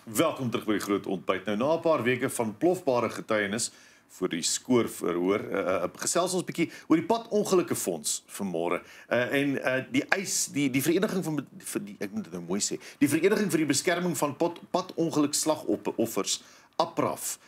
Welkom terug by die groot ontbyt. Nou na 'n paar weke van plofbare getuienis voor die skoorverhoor, gesels ons 'n bietjie oor die padongelukke fonds vanmôre. Die eis, die vereniging vir die ek moet dit nou mooi sê, die vereniging vir die beskerming van padongelukslagoffers, APRAF,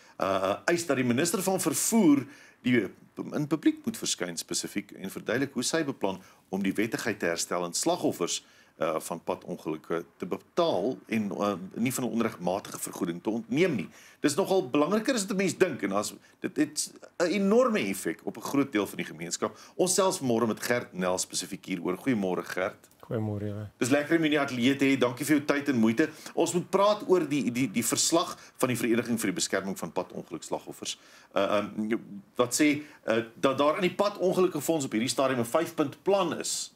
eis dat die minister van vervoer die in publiek moet verskyn spesifiek en verduidelik hoe sy beplan om die wettigheid te herstel en slagoffers van padongelukke te betaal en nie van 'n onregmatige vergoeding te ontneem nie. Dis nogal belangriker as wat 'n mens dink en dit het 'n enorme effek op 'n groot deel van die gemeenskap. Ons selfs vanmôre met Gert Nel spesifiek hieroor. Goeiemôre Gert. Goeiemôre julle. Dis lekker om in die ateljee te hê. Dankie vir jou tyd en moeite. Ons moet praat oor die verslag van die vereniging vir die beskerming van padongelukslagoffers. Wat sê dat daar in die padongelukke fonds op hierdie stadium 'n 5-punt plan is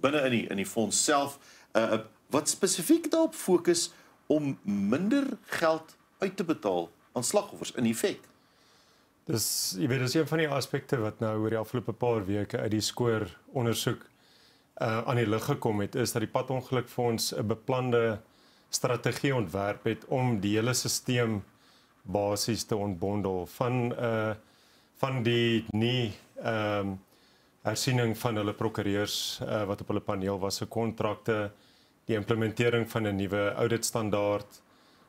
binne in die fonds self, wat spesifiek daarop fokus om minder geld uit te betaal aan slagoffers in effek. Dis dis een van die aspekte wat nou oor die afgelope paar weke uit die skoor ondersoek aan die lig gekom het, is dat die padongelukfonds 'n beplande strategie ontwerp het om die hele stelsel basies te ontbondel van die nie hersiening van hulle prokureurs wat op hulle paneel was se kontrakte, die implementering van 'n nuwe auditstandaard,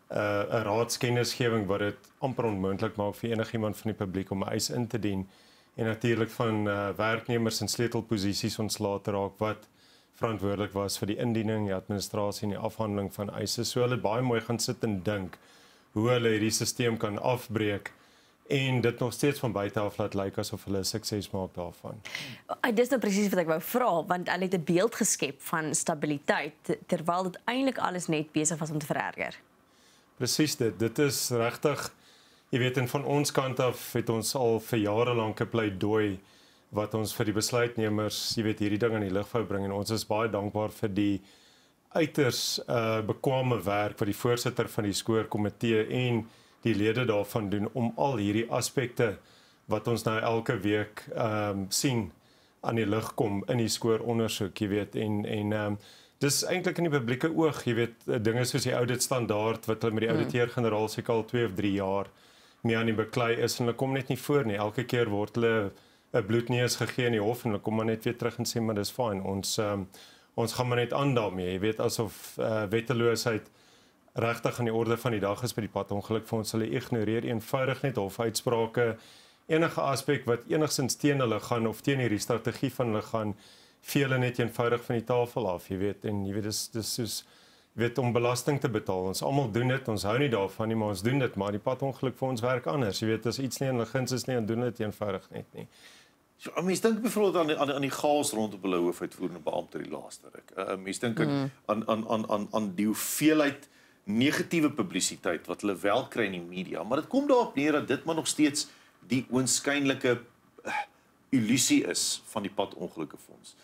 'n raadskennisgewing wat dit amper onmoontlik maak vir enigiemand van die publiek om 'n eis in te dien en natuurlik van werknemers in sleutelposisies ontslae te raak wat verantwoordelik was vir die indiening, die administrasie en die afhandeling van eise. So hulle het baie mooi gaan sit en dink hoe hulle hierdie stelsel kan afbreek en dit nog steeds van buite af laat lyk asof hulle sukses maak daarvan. Dis nou presies wat ek wou vra, want hulle het 'n beeld geskep van stabiliteit terwyl dit eintlik alles net besig was om te vererger. Presies dit is regtig, jy weet, en van ons kant af het ons al vir jare lank 'n pleidooi wat ons vir die besluitnemers, jy weet, hierdie ding aan die lig wou bring en ons is baie dankbaar vir die uiters bekwame werk wat die voorsitter van die skoorkomitee en die lede daarvan doen om al hierdie aspekte wat ons nou elke week sien aan die lig kom in die skoorondersoek, jy weet, en dis eintlik in die publieke oog, jy weet, dinge soos die auditstandaard wat hulle met die ouditeur-generaal seker al 2 of 3 jaar mee aan die beklei is en hulle kom net nie voor nie. Elke keer word hulle 'n bloedneus gegee in die hof en hulle kom maar net weer terug en sê maar dis fyn. Ons gaan maar net aan daarmee, jy weet, asof wetteloosheid regtig aan die orde van die dag is by die padongelukfonds. Hulle ignoreer eenvoudig net hofuitsprake, enige aspek wat enigstens teen hulle gaan of teen hierdie strategie van hulle gaan, vee hulle net eenvoudig van die tafel af, jy weet, en jy weet, dis soos, jy weet, om belasting te betaal. Ons almal doen dit, ons hou nie daarvan nie, maar ons doen dit, maar die padongelukfonds werk anders, jy weet, as iets nie in hulle guns is nie, dan doen dit eenvoudig net nie. So, mens dink byvoorbeeld aan die chaos rondom hulle hoofuitvoerende beampte die laaste ruk. Mens dink aan die hoeveelheid negatiewe publisiteit wat hulle wel kry in die media, maar dit kom daarop neer dat dit maar nog steeds die oënskynlike illusie is van die padongelukkefonds.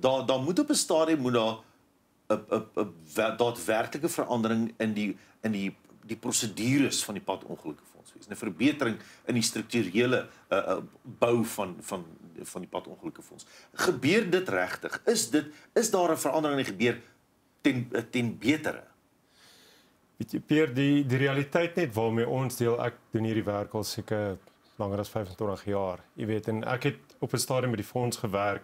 Daar moet op 'n stadium moet daar 'n daadwerklike verandering in die prosedures van die padongelukkefonds wees. 'n verbetering in die strukturele bou van die padongelukkefonds. Gebeur dit regtig? Is daar 'n verandering en gebeur ten betere? Weet jy, Pierre, die realiteit net waarmee ons deel, ek doen hierdie werk al seker langer as 25 jaar, jy weet, en ek het op 'n stadium met die fonds gewerk,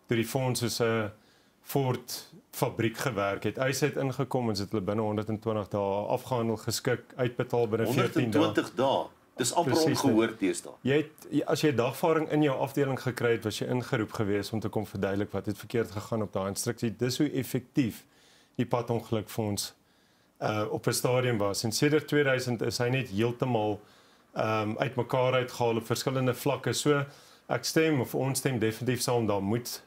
toe die fonds soos 'n Ford fabriek gewerk het. Eis het ingekom en het hulle binne 120 dae afgehandel, geskik, uitbetaal binne 14 dae. 120 dae. Dis amper ongehoord deesdae. As jy dagvaarding in jou afdeling gekry het, was jy ingeroep gewees om te kom verduidelik wat het verkeerd gegaan op daai instruksie. Dis hoe effektief die padongelukfonds op 'n stadium was. En sedert 2000 is hy net heeltemal uitmekaar uitgehaal op verskillende vlakke. So ek stem of ons stem definitief saam, daar moet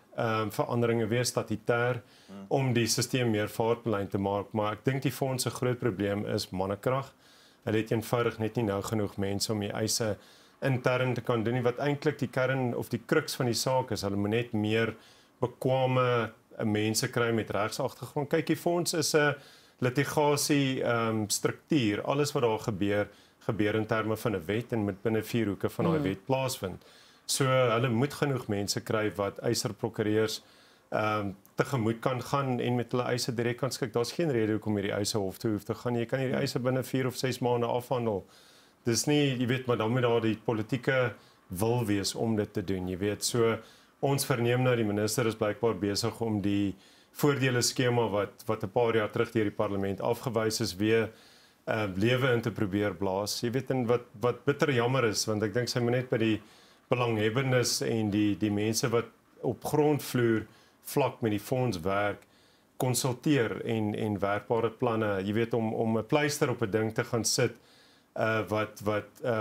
veranderinge wees statutêr om die stelsel meer vaartbelyn te maak, maar ek dink die fonds se groot probleem is mannekrag. Hulle het eenvoudig net nie nou genoeg mense om die eise intern te kan doen nie, wat eintlik die kern of die crux van die saak is. Hulle moet net meer bekwame mense kry met regsagtergrond. Kyk, die fonds is 'n litigasie struktuur. Alles wat daar gebeur in terme van 'n wet en moet binne 4 hoeke van daai wet plaasvind. So hulle moet genoeg mense kry wat eiserprokureurs tegemoet kan gaan en met hulle eise direk kan skik. Daar's geen rede hoekom hierdie eise hof toe hoef te gaan. Jy kan hierdie eise binne 4 of 6 maande afhandel. Dis nie, jy weet, maar dan moet daar die politieke wil wees om dit te doen. Jy weet, so ons verneem nou die minister is blykbaar besig om die voordele skema wat 'n paar jaar terug deur die parlement afgewys is weer lewe in te probeer blaas. Jy weet, en wat bitter jammer is, want ek dink sy moet net by die belanghebbendes en die mense wat op grondvloer vlak met die fonds werk, konsulteer en werkbare planne, jy weet, om 'n pleister op 'n ding te gaan sit wat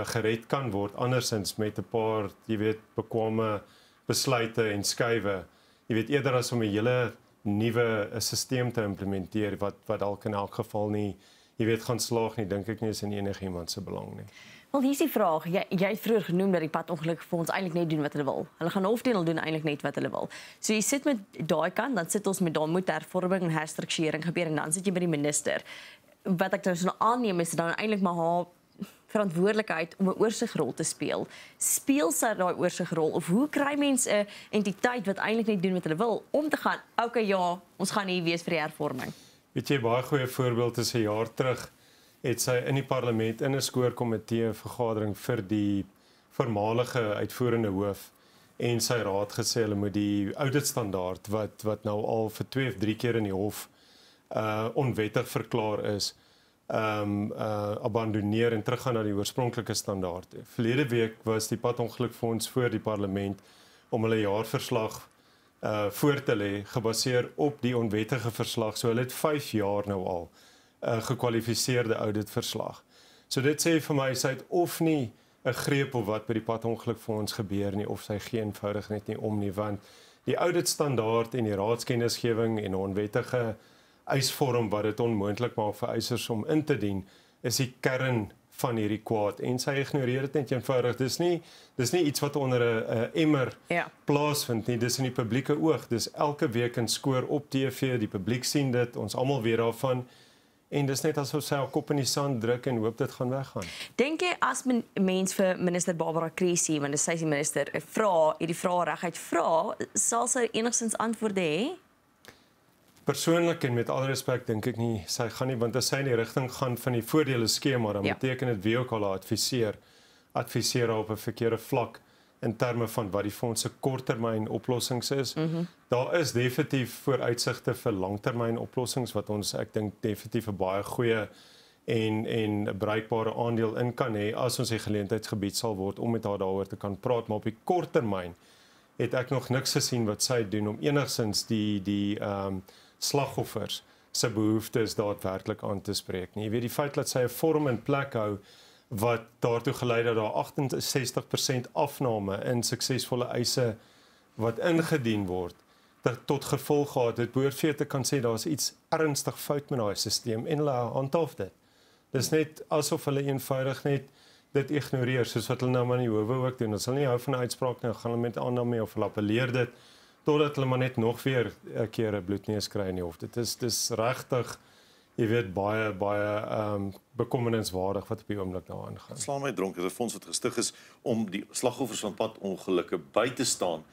gered kan word andersins met 'n paar, jy weet, bekwame besluite en skuwe. Jy weet, eerder as om 'n hele nuwe stelsel te implementeer wat dalk in elk geval nie, jy weet, gaan slaag nie, dink ek nie is in enigiemand se belang nie. Wel, hier is die vraag. Jy het vroeër genoem dat die padongeluk vir ons eintlik net doen wat hulle wil. Hulle gaan hof doen, hulle doen eintlik net wat hulle wil. So jy sit met daai kant, dan sit ons met daar moet hervorming en herstrukturering gebeur en dan sit jy by die minister. Wat ek nou so aanneem is dan eintlik maar haar verantwoordelikheid om 'n oorsigrol te speel. Speel sy daai oorsigrol of hoe kry mense 'n entiteit wat eintlik net doen wat hulle wil om te gaan, okay ja, ons gaan hier wees vir die hervorming. Weet jy, baie goeie voorbeeld is 'n jaar terug het sy in die parlement in 'n skoorkomitee vergadering vir die voormalige uitvoerende hoof en sy raad gesê hulle moet die auditstandaard wat nou al vir 2 of 3 keer in die hof onwettig verklaar is, abandoneer en teruggaan na die oorspronklike standaard. Verlede week was die padongelukfonds voor die parlement om hulle jaarverslag voor te lê gebaseer op die onwettige verslag. So hulle het 5 jaar nou al gekwalifiseerde auditverslag. So dit sê vir my sy het of nie 'n greep op wat by die padongelukfonds gebeur nie of sy gee eenvoudig net nie om nie, want die auditstandaard en die raadskennisgewing en 'n onwettige eisvorm wat dit onmoontlik maak vir eisers om in te dien, is die kern van hierdie kwaad en sy ignoreer dit net eenvoudig. Dis nie iets wat onder 'n emmer plaasvind nie, dis in die publieke oog. Dis elke week in skoor op TV, die publiek sien dit, ons almal weet daarvan. En dis net asof sy haar kop in die sand druk en hoop dit gaan weggaan. Dink jy as mens vir minister Barbara Creecy, want sy is die minister, vra, hierdie vrae reguit vra, sal sy enigstens antwoorde hê? Persoonlik en met alle respek dink ek nie sy gaan nie, want as sy in die rigting gaan van die voordele skema, dan beteken dit wie ook al adviseer haar op 'n verkeerde vlak in terme van wat die fonds se korttermyn oplossings is. Daar is definitief vooruitsigte vir langtermyn oplossings wat ons, ek dink, definitief 'n baie goeie en 'n bruikbare aandeel in kan hê as ons die geleentheidsgebied sal word om met haar daaroor te kan praat, maar op die korttermyn het ek nog niks gesien wat sy doen om enigsins die slagoffers se behoeftes daadwerklik aan te spreek nie. Jy weet, die feit dat sy 'n vorm in plek hou wat daartoe gelei dat daar 68% afname in suksesvolle eise wat ingedien word, tot gevolg gehad het, behoort vir te kan sê daar's iets ernstig fout met daai stelsel en hulle handhaaf dit. Dis net asof hulle eenvoudig net dit ignoreer, soos wat hulle nou maar in die howe ook doen. Hulle sal nie hou van 'n uitspraak nie, gaan hulle met aandam mee of hulle appeleer dit totdat hulle maar net nog weer 'n keer 'n bloedneus kry in die hof. Dis regtig, jy weet, baie bekommerniswaardig wat op die oomblik daar aangaan. Slaan my dronk, is 'n fonds wat gestig is om die slagoffers van padongelukke by te staan,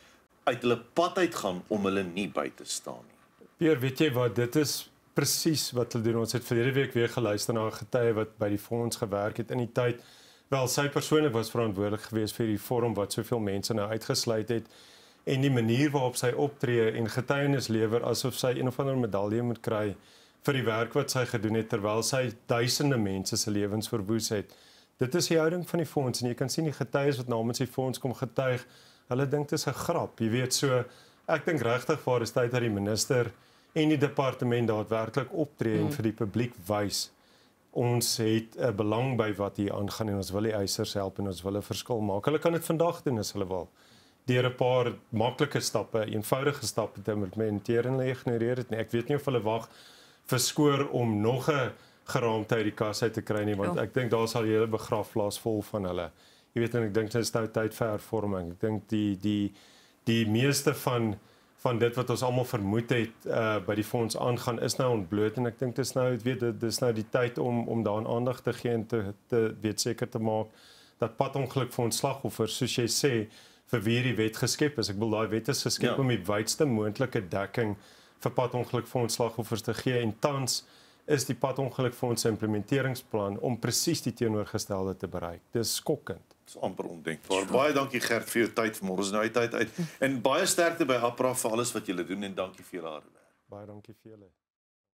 uit hulle pad uitgaan om hulle nie by te staan nie. Pierre, weet jy wat, dit is presies wat hulle doen. Ons het verlede week weer geluister na 'n getuie wat by die fonds gewerk het in die tyd. Wel, sy persoonlik was verantwoordelik geweest vir die vorm wat soveel mense nou uitgesluit het en die manier waarop sy optree en getuienis lewer asof sy een of ander medalje moet kry vir die werk wat sy gedoen het terwyl sy duisende mense se lewens verwoes het. Dit is die houding van die fonds en jy kan sien die getuies wat namens die fonds kom getuig, hulle dink dit is 'n grap, jy weet, so ek dink regtig waar is tyd dat die minister en die departement daadwerklik optree en vir die publiek wys. Ons het 'n belang by wat hier aangaan en ons wil die eisers help en ons wil 'n verskil maak. Hulle kan dit vandag doen as hulle wil. Deur 'n paar maklike stappe, eenvoudige stappe te implementeer en hulle ignoreer dit nie. Ek weet nie of hulle wag vir skoor om nog 'n geraamte uit die kas uit te kry nie, want ek dink daar sal die hele begrafplaas vol van hulle. Jy weet, en ek dink dit is nou tyd vir hervorming. Ek dink die meeste van dit wat ons almal vermoed het by die fonds aangaan is nou ontbloot en ek dink dis nou, dis nou die tyd om daaraan aandag te gee en te weet seker te maak dat padongelukfonds slagoffers, soos jy sê, vir wie die wet geskep is. Ek bedoel daai wet is geskep om die wydste moontlike dekking vir padongelukfonds slagoffers te gee en tans is die padongelukfonds se implementeringsplan om presies die teenoorgestelde te bereik. Dis skokkend. Dis amper ondenkbaar. Baie dankie Gert vir jou tyd vanmôre. Ons nou die tyd uit. En baie sterkte by APRA vir alles wat julle doen en dankie vir julle harde werk. Baie dankie vir julle.